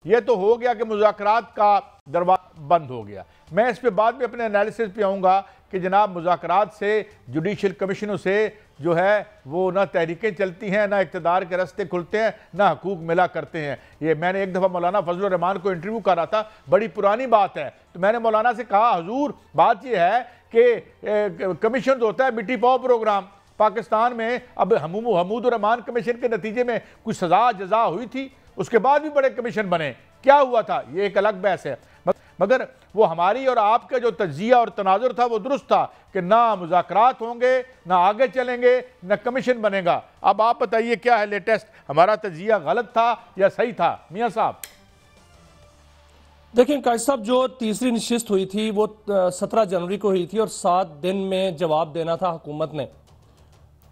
ये तो हो गया कि मुज़ाकरात का दरवाज़ा बंद हो गया। मैं इस पे बाद में अपने एनालिसिस पे आऊँगा कि जनाब मुज़ाकरात से, जुडिशल कमीशनों से जो है वो ना तहरीकें चलती हैं, ना इक़्तिदार के रास्ते खुलते हैं, ना हकूक़ मिला करते हैं। ये मैंने एक दफ़ा मौलाना फजलुर रहमान को इंटरव्यू कर रहा था, बड़ी पुरानी बात है, तो मैंने मौलाना से कहा हुजूर बात ये है कि कमीशन होता है मिट्टी पाओ प्रोग्राम पाकिस्तान में। अब हमूद रहमान कमीशन के नतीजे में कुछ सज़ा जजा हुई थी, उसके बाद भी बड़े कमीशन बने, क्या हुआ था ये एक अलग बहस है। मगर वो हमारी और आपका जो तज्जिया और तनाजुर था वो दुरुस्त था कि ना मुज़ाकरात होंगे, ना आगे चलेंगे, ना कमीशन बनेगा। अब आप बताइए क्या है लेटेस्ट, हमारा तज्जिया गलत था या सही था मियाँ साहब? देखिए काजी साहब, जो तीसरी नशिस्त हुई थी वो 17 जनवरी को हुई थी और 7 दिन में जवाब देना था हुकूमत ने।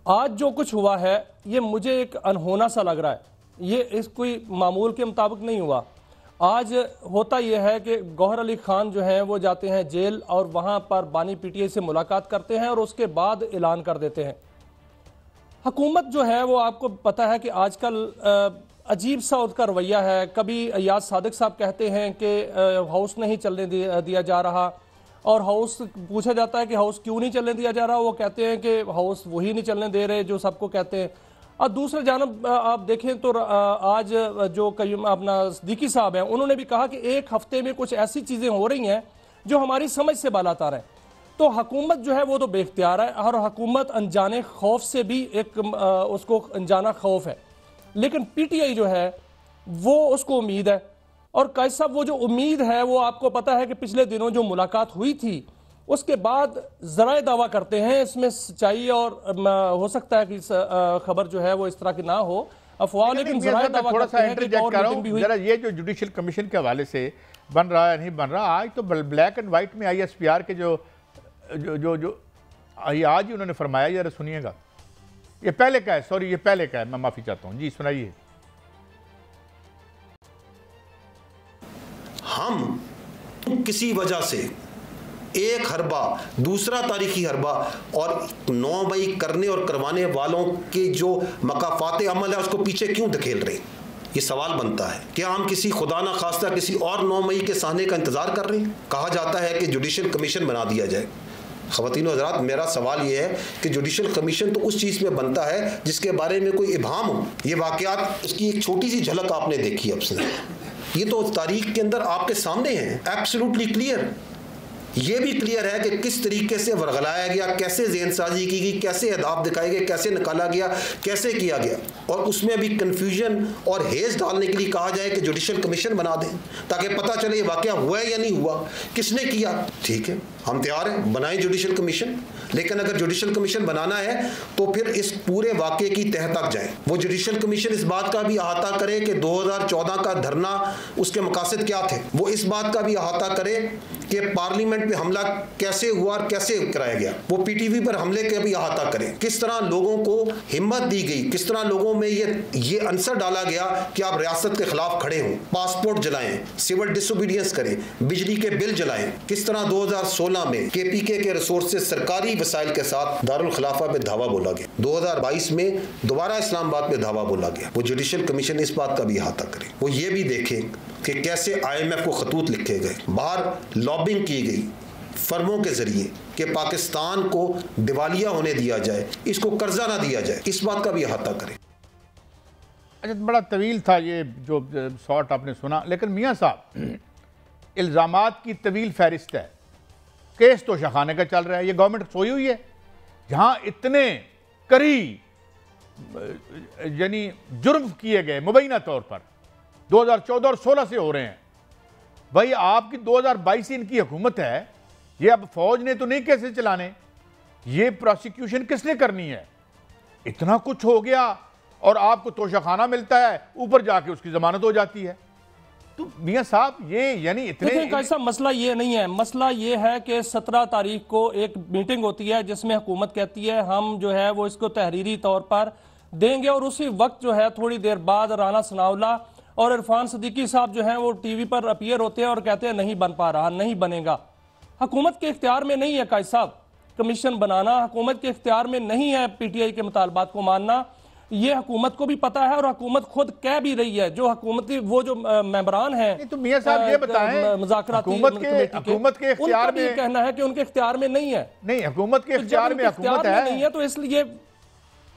आज जो कुछ हुआ है ये मुझे एक अनहोना सा लग रहा है, ये इस कोई मामूल के मुताबिक नहीं हुआ। आज होता यह है कि गौहर अली खान जो है वो जाते हैं जेल और वहाँ पर बानी पीटीआई से मुलाकात करते हैं और उसके बाद ऐलान कर देते हैं। हुकूमत जो है वो आपको पता है कि आजकल अजीब सा उसका रवैया है। कभी अयाज सादिक साहब कहते हैं कि हाउस नहीं चलने दिया जा रहा, और हाउस पूछा जाता है कि हाउस क्यों नहीं चलने दिया जा रहा, वो कहते हैं कि हाउस वही नहीं चलने दे रहे जो सबको कहते हैं। और दूसरे जानब आप देखें तो आज जो कयूम अपना सिद्दीकी साहब हैं उन्होंने भी कहा कि एक हफ्ते में कुछ ऐसी चीज़ें हो रही हैं जो हमारी समझ से बालातर है। तो हुकूमत जो है वो तो बेख्तियार है और हुकूमत अनजाने खौफ से भी एक उसको अनजाना खौफ है, लेकिन पीटीआई जो है वो उसको उम्मीद है। और काजी साहब वो जो उम्मीद है वो आपको पता है कि पिछले दिनों जो मुलाकात हुई थी उसके बाद जरा दावा करते हैं इसमें सच्चाई और हो सकता है कि खबर जो है वो इस तरह की ना हो, अफवाह, लेकिन जरा दावा करते हैं कि और मीटिंग भी हुई। जरा ये जो जुडिशल कमीशन के हवाले से बन रहा है नहीं बन रहा, आज तो ब्लैक एंड व्हाइट में ISPR के जो जो जो जो आज ही उन्होंने फरमाया, जरा सुनिएगा। ये पहले का है, सॉरी ये पहले का है, मैं माफी चाहता हूँ जी, सुनाइए। हम किसी वजह से एक हरबा, दूसरा तारीखी हरबा और 9 मई करने और करवाने वालों के जो मकाफात अमल है उसको पीछे क्यों धकेल रहे हैं? ये सवाल बनता है। क्या हम किसी खुदा ना खास्ता किसी और 9 मई के सामने का इंतजार कर रहे हैं? कहा जाता है कि जुडिशल कमीशन बना दिया जाए। ख़वातीन और हज़रात, मेरा सवाल ये है कि जुडिशल कमीशन तो उस चीज़ में बनता है जिसके बारे में कोई इबाम हो। ये वाक़यात, इसकी एक छोटी सी झलक आपने देखी अब से, ये तो तारीख के अंदर आपके सामने है, एब्सोल्युटली क्लियर। ये भी क्लियर है कि किस तरीके से वरगलाया गया, कैसे ज़हनसाजी की गई, कैसे अहदाफ दिखाए गए, कैसे निकाला गया, कैसे किया गया, और उसमें भी कन्फ्यूजन और हेज डालने के लिए कहा जाए कि जुडिशल कमीशन बना दें ताकि पता चले ये वाकया हुआ है या नहीं हुआ, किसने किया। ठीक है, हम तैयार हैं, बनाएं जुडिशल कमीशन, लेकिन अगर जुडिशल कमीशन बनाना है तो फिर इस पूरे वाक़े की तह तक जाए। वो जुडिशल कमीशन इस बात का भी अहाता करे कि 2014 का धरना, उसके मकासद क्या थे। वो इस बात का भी अहाता करे कि पार्लियामेंट पे हमला कैसे हुआ और कैसे कराया गया। वो PTV पर हमले का भी अहाता करे, किस तरह लोगों को हिम्मत दी गई, किस तरह लोगों में ये आंसर डाला गया कि आप रियासत के खिलाफ खड़े हों, पासपोर्ट जलाएं, सिविल डिसोबीडियंस करें, बिजली के बिल जलाएं। किस तरह 2016 में KPK के रिसोर्सेज सरकारी वसाइल के साथ दारुल खिलाफा पे धावा बोला गया, 2022 में दोबारा इस्लामाबाद पे धावा बोला गया। वो जुडिशल कमीशन इस बात का भी अहाता करे, वो ये भी देखे कि कैसे IMF को खतूत लिखे गए, बाहर लॉबिंग की गई फर्मों के जरिए कि पाकिस्तान को दिवालिया होने दिया जाए, इसको कर्जा ना दिया जाए, इस बात का भी अहाता करें। अच्छा, बड़ा तवील था ये जो शॉट आपने सुना, लेकिन मियाँ साहब इल्ज़ामात की तवील फहरिस्त है, केस तो शखाने का चल रहा है, ये गवर्नमेंट सोई हुई है जहाँ इतने करी यानी जुर्म किए गए मुबैना तौर पर 2014 और 16 से हो रहे हैं। भाई आपकी 2022 से इनकी हुकूमत है, ये अब फौज ने तो नहीं कैसे चलाने, ये प्रोसिक्यूशन किसने करनी है? इतना कुछ हो गया और आपको तोशाखाना मिलता है, ऊपर जाके उसकी जमानत हो जाती है। तो मियां साहब ये यानी इतने कैसा मसला ये नहीं है, मसला ये है कि 17 तारीख को एक मीटिंग होती है जिसमें हुकूमत कहती है हम जो है वो इसको तहरीरी तौर पर देंगे, और उसी वक्त जो है थोड़ी देर बाद राना सनाउल्लाह और इरफान सिद्दीकी साहब जो हैं वो टीवी पर अपीयर होते हैं और कहते हैं नहीं बन पा रहा, नहीं बनेगा। हुकूमत के इख्तियार में नहीं है काजी साहब कमीशन बनाना, हुकूमत के इख्तियार में नहीं है PTI के मुतालबात को मानना। ये हुकूमत को भी पता है और हुकूमत खुद कह भी रही है। जो हुकूमती वो जो मेंबरान हैं, तो मियां साहब ये बताएं, मुज़ाकराती हुकूमत के इख्तियार में कहना है कि उनके इख्तियार में नहीं है। नहीं, हुकूमत के इख्तियार में हुकूमत है, नहीं है तो इसलिए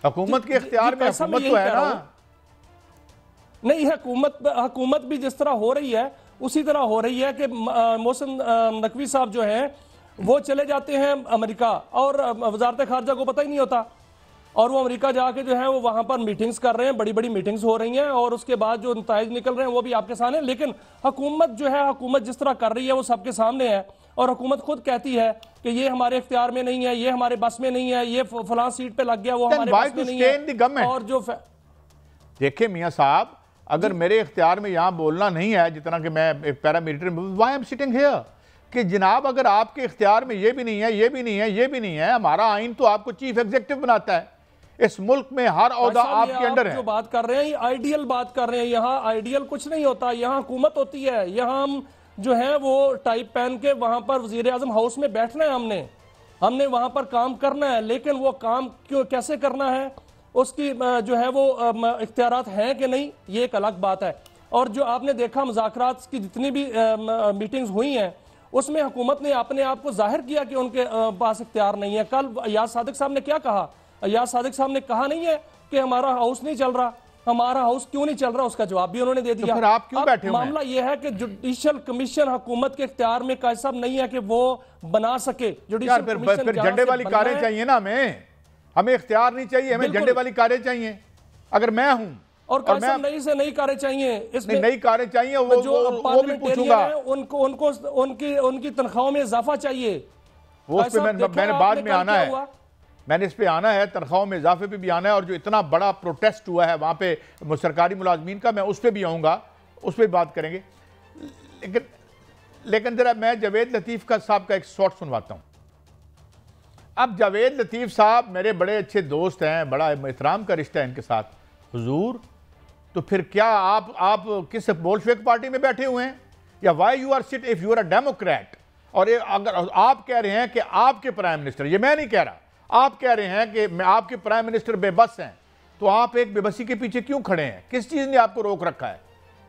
हुकूमत के इख्तियार में हुकूमत तो है ना। नहीं, हुकूमत भी जिस तरह हो रही है उसी तरह हो रही है कि मोहसिन नकवी साहब जो हैं वो चले जाते हैं अमेरिका और वजारत खारजा को पता ही नहीं होता, और वो अमेरिका जाके जो है वो वहां पर मीटिंग्स कर रहे हैं, बड़ी बड़ी मीटिंग्स हो रही हैं, और उसके बाद जो नताइज निकल रहे हैं वो भी आपके सामने। लेकिन हुकूमत जो है, हुकूमत जिस तरह कर रही है वो सबके सामने है, और हुकूमत खुद कहती है कि ये हमारे इख्तियार में नहीं है, ये हमारे बस में नहीं है, ये फलां सीट पे लग गया, वो हमारे बस में नहीं है। और जो देखिए मियां साहब, अगर मेरे इख्तियार में यहाँ बोलना नहीं है, जितना कि मैं एक पैरामिलिट्री में, why I am sitting here, कि जनाब अगर आपके इख्तियार में ये भी नहीं है, ये भी नहीं है, ये भी नहीं है, हमारा आइन तो आपको चीफ एग्जीक्यूटिव बनाता है, इस मुल्क में हर ओहदा आपके अंडर है। जो बात कर रहे हैं आइडियल बात कर रहे हैं, यहाँ आइडियल कुछ नहीं होता, यहाँ हुकूमत होती है। यहाँ हम जो है वो टाइप पहन के वहां पर वजीर आजम हाउस में बैठना है, हमने वहां पर काम करना है, लेकिन वो काम क्यों कैसे करना है, उसकी जो है वो इख्तियारात हैं कि नहीं, ये एक अलग बात है। और जो आपने देखा मुज़ाकरात की जितनी भी मीटिंग्स हुई हैं उसमें हुकूमत ने अपने आप को जाहिर किया कि उनके पास इख्तियार नहीं है। कल अयाज सादिक साहब ने क्या कहा? अयाज सादिक साहब ने कहा नहीं है कि हमारा हाउस नहीं चल रहा, हमारा हाउस क्यों नहीं चल रहा, उसका जवाब भी उन्होंने दे दिया। तो फिर आप क्यों बैठे हुए हैं? मामला यह है कि जुडिशल कमीशन हुकूमत के इख्तियार में कैसा नहीं है कि वो बना सके। जुडिशल कमीशन फिर झंडे वाली कारें चाहिए ना, हमें इख्तियार नहीं चाहिए, हमें झंडे वाली कारें चाहिए। अगर मैं हूं और नई से नई कारें चाहिए, इसमें नई कारें चाहिए, वो भी पूछूंगा, उनकी तनख्वाहों में इजाफा चाहिए। वो उस पे मैंने बाद में आना है, मैंने इस पे आना है, तनख्वाहों में इजाफे पे भी आना है, और जो इतना बड़ा प्रोटेस्ट हुआ है वहां पे सरकारी मुलाजमीन का, मैं उस पर भी आऊंगा, उस पर बात करेंगे। लेकिन जरा मैं जावेद लतीफ साहब का एक शॉट सुनवाता हूं। अब जावेद लतीफ साहब मेरे बड़े अच्छे दोस्त हैं, बड़ा एहतराम का रिश्ता है इनके साथ। हुजूर, तो फिर क्या आप किस बोल्शेविक पार्टी में बैठे हुए हैं, या why you are sit if you are a Democrat? और अगर आप कह रहे हैं कि आपके प्राइम मिनिस्टर, ये मैं नहीं कह रहा, आप कह रहे हैं कि आपके प्राइम मिनिस्टर बेबस हैं, तो आप एक बेबसी के पीछे क्यों खड़े हैं? किस चीज़ ने आपको रोक रखा है?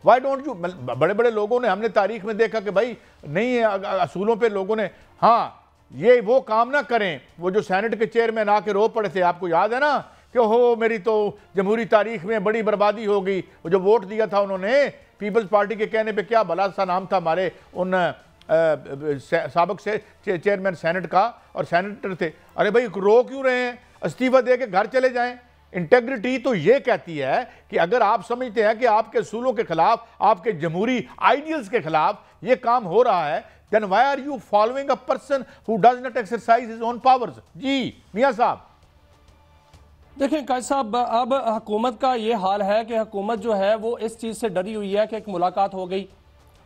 Why don't you? बड़े बड़े लोगों ने, हमने तारीख में देखा कि भाई नहीं है असूलों पे लोगों ने, हाँ ये वो काम ना करें। वो जो सेनेट के चेयरमैन आके रो पड़े थे, आपको याद है ना, कि हो मेरी तो जमहूरी तारीख में बड़ी बर्बादी हो गई। वो जो वोट दिया था उन्होंने पीपल्स पार्टी के कहने पे, क्या भला सा नाम था हमारे उन साबिक से चेयरमैन सेनेट का, और सेनेटर थे। अरे भाई रो क्यों रहे हैं? इस्तीफा दे के घर चले जाएं। इंटेग्रिटी तो ये कहती है कि अगर आप समझते हैं कि आपके असूलों के खिलाफ, आपके जमहूरी आइडियल्स के खिलाफ ये काम हो रहा है, then why are you following a person who does not exercise his own powers? जी मियां साहब देखें काजी साहब, अब हुकूमत का ये हाल है कि हुकूमत जो है वो इस चीज़ से डरी हुई है कि एक मुलाकात हो गई,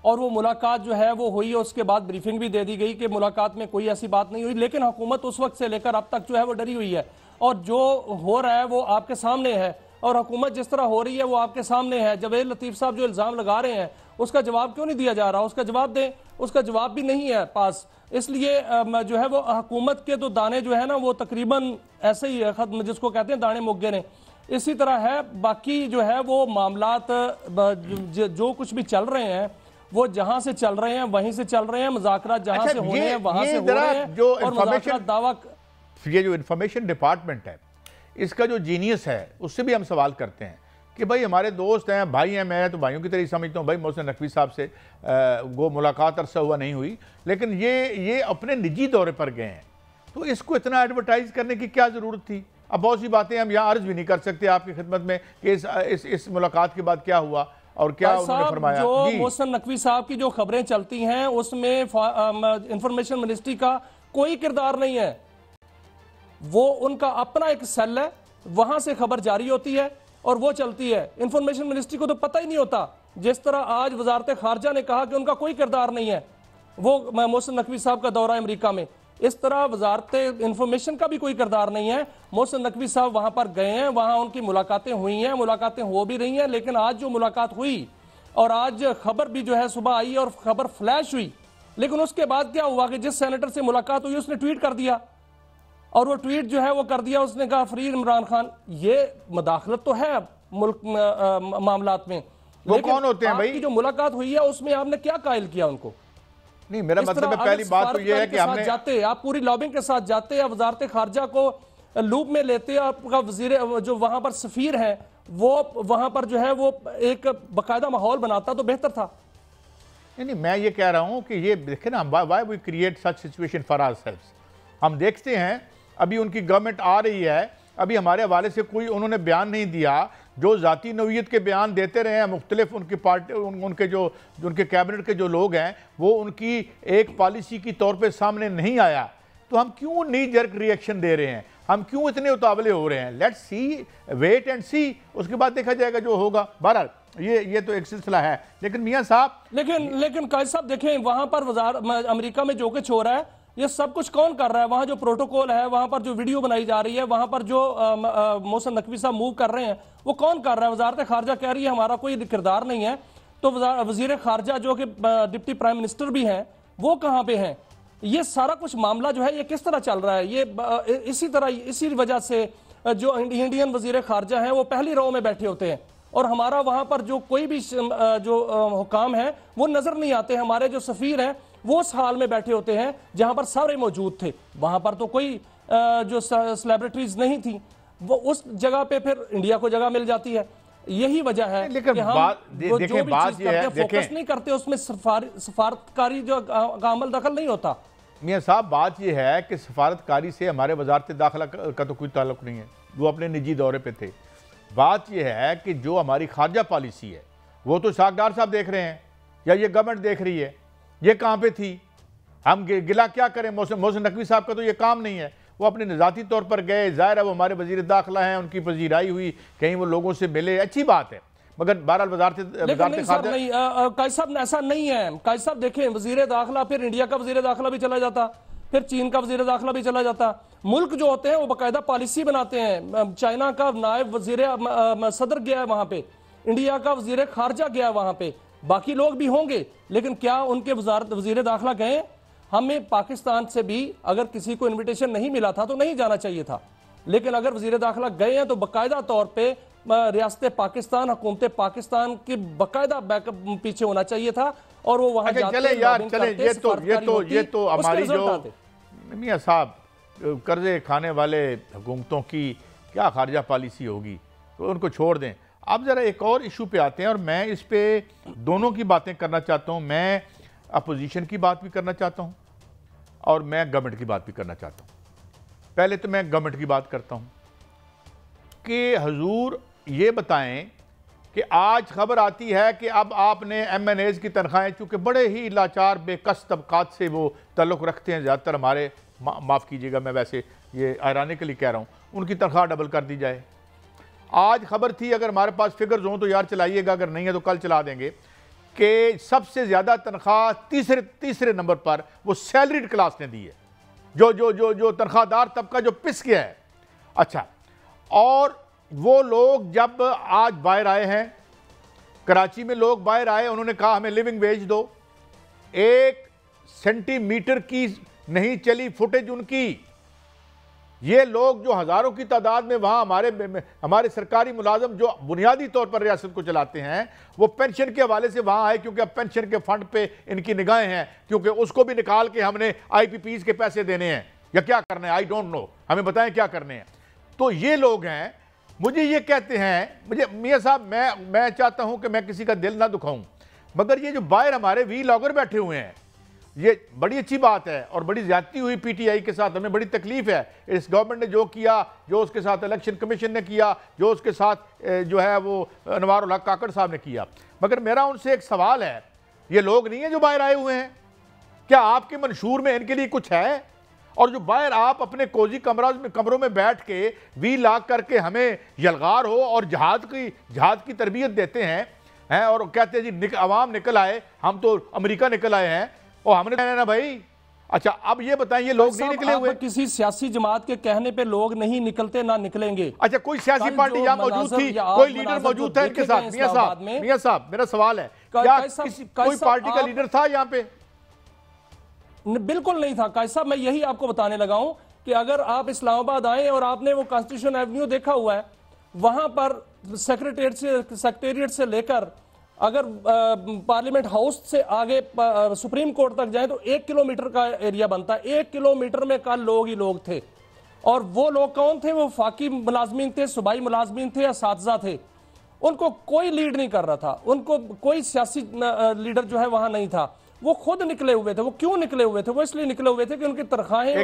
और वो मुलाकात जो है वो हुई, उसके बाद ब्रीफिंग भी दे दी गई कि मुलाकात में कोई ऐसी बात नहीं हुई। लेकिन हुकूमत उस वक्त से लेकर अब तक जो है वो डरी हुई है, और जो हो रहा है वो आपके सामने है, और हुकूमत जिस तरह हो रही है वो आपके सामने है। जावेद लतीफ साहब जो इल्ज़ाम लगा रहे हैं उसका जवाब क्यों नहीं दिया जा रहा? उसका जवाब दें। उसका जवाब भी नहीं है पास, इसलिए जो है वो हुकूमत के तो दाने जो है ना वो तकरीबन ऐसे ही है, खत्म, जिसको कहते हैं दाने मुग्गे ने, इसी तरह है। बाकी जो है वो मामलात जो कुछ भी चल रहे हैं वो जहां से चल रहे हैं वहीं से चल रहे हैं, मुज़ाकरात जहां से होने हैं वहां से हो रहे हैं। जो और मुज़ाकरात दावा, ये जो इंफॉर्मेशन डिपार्टमेंट है इसका जो जीनियस है उससे भी हम सवाल करते हैं कि भाई हमारे दोस्त हैं, भाई हैं, मैं तो भाइयों की तरह समझता हूँ। भाई मोहसिन नकवी साहब से वो मुलाकात अरसा हुआ नहीं हुई, लेकिन ये अपने निजी दौरे पर गए हैं, तो इसको इतना एडवर्टाइज करने की क्या ज़रूरत थी? अब बहुत सी बातें हम यहाँ अर्ज भी नहीं कर सकते आपकी खिदमत में कि इस मुलाकात के बाद क्या हुआ और क्या उन्होंने फरमाया। जो मोहसिन नकवी साहब की जो खबरें चलती हैं उसमें इंफॉर्मेशन मिनिस्ट्री का कोई किरदार नहीं है, वो उनका अपना एक सेल है, वहां से खबर जारी होती है और वो चलती है। इंफॉर्मेशन मिनिस्ट्री को तो पता ही नहीं होता। जिस तरह आज वजारत खारजा ने कहा कि उनका कोई किरदार नहीं है वो मोहसिन नकवी साहब का दौरा अमेरिका में, इस तरह वजारत इंफॉर्मेशन का भी कोई किरदार नहीं है। मोहसिन नकवी साहब वहां पर गए हैं, वहां उनकी मुलाकातें हुई हैं, मुलाकातें हो भी रही हैं, लेकिन आज जो मुलाकात हुई और आज खबर भी जो है सुबह आई और खबर फ्लैश हुई, लेकिन उसके बाद क्या हुआ कि जिस सेनेटर से मुलाकात हुई उसने ट्वीट कर दिया और वो ट्वीट जो है वो कर दिया, उसने कहा फ्री इमरान खान। ये मदाखलत तो है मुल्क मामलात में। वो कौन होते हैं भाई? जो मुलाकात हुई है उसमें आपने क्या कायल किया उनको? नहीं, मेरा मतलब है पहली बात तो ये है कि हमने जाते, आप पूरी लॉबिंग के साथ जाते, या वजारत खारजा को लूप में लेते, आपका वजीर जो वहां पर सफीर है वो वहां पर जो है वो एक बाकायदा माहौल बनाता तो बेहतर था। नहीं, मैं ये कह रहा हूं कि ये देखे ना, why we create such situation for ourselves. हम देखते हैं अभी उनकी गवर्नमेंट आ रही है, अभी हमारे हवाले से कोई उन्होंने बयान नहीं दिया। जो ज़ाती नौइयत के बयान देते रहे हैं मुख्तलिफ उनकी पार्टी, उनके जो उनके कैबिनेट के जो लोग हैं, वो उनकी एक पॉलिसी की तौर पे सामने नहीं आया। तो हम क्यों नी जर्क रिएक्शन दे रहे हैं? हम क्यों इतने उतावले हो रहे हैं? लेट्स सी, वेट एंड सी, उसके बाद देखा जाएगा जो होगा। बहरहाल ये तो एक सिलसिला है। लेकिन मियां साहब, लेकिन कायद साहब देखें, वहां पर अमेरिका में जो कुछ हो रहा है ये सब कुछ कौन कर रहा है? वहां जो प्रोटोकॉल है, वहां पर जो वीडियो बनाई जा रही है, वहां पर जो मोहसिन नकवी साहब मूव कर रहे हैं, वो कौन कर रहा है? वजारत खारजा कह रही है हमारा कोई किरदार नहीं है, तो वजीर खारजा जो कि डिप्टी प्राइम मिनिस्टर भी हैं, वो कहां पे हैं? ये सारा कुछ मामला जो है ये किस तरह चल रहा है? ये इसी तरह, इसी वजह से जो इंडियन वजीर खारजा हैं वो पहली रो में बैठे होते हैं, और हमारा वहां पर जो कोई भी जो हुकाम है वो नजर नहीं आते। हमारे जो सफीर हैं वो उस हाल में बैठे होते हैं जहां पर सारे मौजूद थे। वहां पर तो कोई जो सेलिब्रिटीज नहीं थी, वो उस जगह पे फिर इंडिया को जगह मिल जाती है। यही वजह है लेकिन कि हम देखें, बात ये है, फोकस नहीं करते उसमें, सफारतकारी जो अमल दखल नहीं होता। मियां साहब, बात यह है कि सफारतकारी से हमारे वजारत दाखिला का तो कोई ताल्लुक नहीं है, वो अपने निजी दौरे पे थे। बात यह है कि जो हमारी खारजा पॉलिसी है वो तो सागदार साहब देख रहे हैं या ये गवर्नमेंट देख रही है। ये कहाँ पे थी? हम गिला क्या करें? मोहसिन नकवी साहब का तो ये काम नहीं है। वो अपने निजाती तौर पर गए, जाहिर है वो हमारे वजीर दाखिला हैं, उनकी पजीराई हुई, कहीं वो लोगों से मिले, अच्छी बात है। मगर बहरहाल वजारत कायद साहब ऐसा नहीं है। कायद साहब देखें, वजीर दाखिला फिर इंडिया का वजीर दाखिला भी चला जाता, फिर चीन का वजीर दाखिला भी चला जाता। मुल्क जो होते हैं वो बाकायदा पॉलिसी बनाते हैं। चाइना का नायब वजीर सदर गया है वहां पे, इंडिया का वजीर खारजा गया वहां पे, बाकी लोग भी होंगे, लेकिन क्या उनके वजीर दाखिला गए? हमें पाकिस्तान से भी अगर किसी को इन्विटेशन नहीं मिला था तो नहीं जाना चाहिए था, लेकिन अगर वजीर दाखिला गए हैं तो बाकायदा तौर पे रियासत पाकिस्तान, हुकूमत पाकिस्तान की बाकायदा बैकअप पीछे होना चाहिए था, और वो वहां जाते चले यार, चले। ये तो हमारी जो मियां साहब कर्जे खाने वाले हुकूमतों की क्या खारजा पॉलिसी होगी, तो उनको छोड़ दें। अब जरा एक और इशू पे आते हैं, और मैं इस पे दोनों की बातें करना चाहता हूं। मैं अपोजिशन की बात भी करना चाहता हूं और मैं गवर्नमेंट की बात भी करना चाहता हूं। पहले तो मैं गवर्नमेंट की बात करता हूं कि हुजूर ये बताएं कि आज खबर आती है कि अब आपने MNAs की तनख्वाहें, चूँकि बड़े ही लाचार बेकस तबकात से वो ताल्लुक़ रखते हैं, ज़्यादातर हमारे, माफ़ कीजिएगा मैं वैसे ये आयरानिकली कह रहा हूँ, उनकी तनख्वाह डबल कर दी जाए। आज खबर थी, अगर हमारे पास फिगर्स हों तो यार चलाइएगा, अगर नहीं है तो कल चला देंगे, कि सबसे ज़्यादा तनख्वाह तीसरे नंबर पर वो सैलरीड क्लास ने दी है, जो तनख्वाहदार तबका जो पिस गया है। अच्छा, और वो लोग जब आज बाहर आए हैं, कराची में लोग बाहर आए, उन्होंने कहा हमें लिविंग वेज दो। 1 सेंटीमीटर की नहीं चली फुटेज उनकी। ये लोग जो हजारों की तादाद में वहां हमारे सरकारी मुलाजम जो बुनियादी तौर पर रियासत को चलाते हैं, वो पेंशन के हवाले से वहां आए, क्योंकि अब पेंशन के फंड पे इनकी निगाहें हैं, क्योंकि उसको भी निकाल के हमने IPPs के पैसे देने हैं या क्या करने हैं, आई डोंट नो, हमें बताएं क्या करने हैं। तो ये लोग हैं, मुझे ये कहते हैं, मुझे मियां साहब, मैं चाहता हूं कि मैं किसी का दिल ना दुखाऊं, मगर ये जो बाहर हमारे वीलॉगर बैठे हुए हैं, ये बड़ी अच्छी बात है और बड़ी ज्यादती हुई PTI के साथ। हमें बड़ी तकलीफ है इस गवर्नमेंट ने जो किया, जो उसके साथ इलेक्शन कमीशन ने किया, जो उसके साथ जो है वो अनवारुल हक काकड़ साहब ने किया। मगर मेरा उनसे एक सवाल है, ये लोग नहीं है जो बाहर आए हुए हैं, क्या आपके मंशूर में इनके लिए कुछ है? और जो बाहर आप अपने कोजी कमरों में बैठ के वी लाग करके हमें यलगार हो और जहाद की तरबियत देते हैं और कहते हैं जी अवाम निकल आए, हम तो अमेरिका निकल आए हैं और हमने कहना ना भाई। अच्छा, अब ये बताएं, ये लोग नहीं निकले हुए? किसी सियासी जमात के कहने पे लोग नहीं निकलते, ना निकलेंगे। अच्छा, कोई सियासी पार्टी यहाँ मौजूद थी, कोई लीडर मौजूद था इनके साथ? मियां साहब मेरा सवाल है, क्या कोई पार्टी का लीडर था यहाँ पे? बिल्कुल नहीं था कायद साहब। मैं यही आपको बताने लगा हूं कि अगर आप इस्लामाबाद आए और आपने वो कॉन्स्टिट्यूशन एवेन्यू देखा हुआ है, वहां पर सेक्रेटेरिएट से लेकर अगर पार्लियामेंट हाउस से आगे सुप्रीम कोर्ट तक जाए तो 1 किलोमीटर का एरिया बनता है। 1 किलोमीटर में कल लोग ही लोग थे। और वो लोग कौन थे? वो फाकी मुलाजमीन थे, सूबाई मुलाजमीन थे, असातिज़ा थे। उनको कोई लीड नहीं कर रहा था, उनको कोई सियासी लीडर जो है वहां नहीं था। वो खुद निकले हुए थे। वो क्यों निकले हुए थे? वो इसलिए निकले हुए थे कि उनकी तनख्वाहें